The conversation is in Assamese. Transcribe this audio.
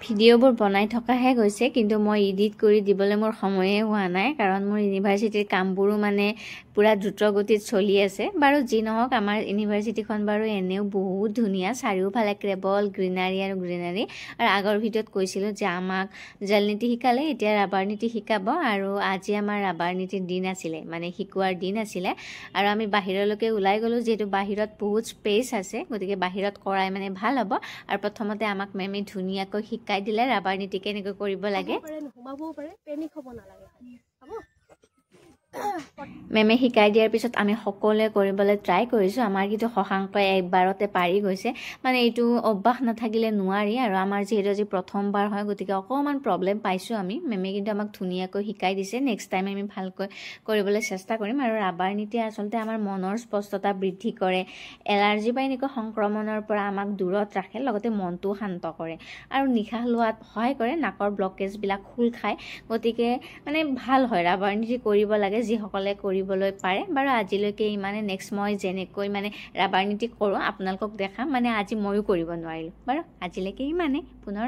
ভিডিঅ'বোৰ বনাই থকাহে গৈছে কিন্তু মই এডিট কৰি দিবলৈ মোৰ সময়ে হোৱা নাই কাৰণ মোৰ ইউনিভাৰ্চিটিৰ কামবোৰো মানে পুৰা দ্ৰুতগতিত চলি আছে বাৰু যি নহওক আমাৰ ইউনিভাৰ্চিটিখন বাৰু এনেও বহুত ধুনীয়া চাৰিওফালে কেৱল গ্ৰীনাৰী আৰু গ্ৰীনাৰী আৰু আগৰ ভিডিঅ'ত কৈছিলোঁ যে আমাক জল নীতি শিকালে এতিয়া ৰাবাৰ নীতি শিকাব আৰু আজি আমাৰ ৰাবাৰ নীতিৰ দিন আছিলে মানে শিকোৱাৰ দিন আছিলে আৰু আমি বাহিৰলৈকে ওলাই গ'লোঁ যিহেতু বাহিৰত বহুত স্পেচ আছে গতিকে বাহিৰত কৰাই মানে ভাল হ'ব আৰু প্ৰথমতে আমাক মেমে ধুনীয়াকৈ শিকাই দিলে ৰাবাৰ নীতি কেনেকৈ কৰিব লাগে মেমে শিকাই দিয়াৰ পিছত আমি সকলোৱে কৰিবলৈ ট্ৰাই কৰিছোঁ আমাৰ কিন্তু শশাংকই একবাৰতে পাৰি গৈছে মানে এইটো অভ্যাস নাথাকিলে নোৱাৰি আৰু আমাৰ যিহেতু আজি প্ৰথমবাৰ হয় গতিকে অকণমান প্ৰব্লেম পাইছোঁ আমি মেমে কিন্তু আমাক ধুনীয়াকৈ শিকাই দিছে নেক্সট টাইম আমি ভালকৈ কৰিবলৈ চেষ্টা কৰিম আৰু ৰাবাৰ নীতি আচলতে আমাৰ মনৰ স্পষ্টতা বৃদ্ধি কৰে এলাৰ্জি বা এনেকুৱা সংক্ৰমণৰ পৰা আমাক দূৰত ৰাখে লগতে মনটোও শান্ত কৰে আৰু নিশাহ লোৱাত সহায় কৰে নাকৰ ব্লকেজবিলাক খোল খায় গতিকে মানে ভাল হয় ৰাবাৰ নীতি কৰিব লাগে যিসকলে কৰিবলৈ পাৰে বাৰু আজিলৈকে ইমানে নেক্সট মই যেনেকৈ মানে ৰাবাৰ নীতি কৰোঁ আপোনালোকক দেখাম মানে আজি ময়ো কৰিব নোৱাৰিলোঁ বাৰু আজিলৈকে ইমানে পুনৰ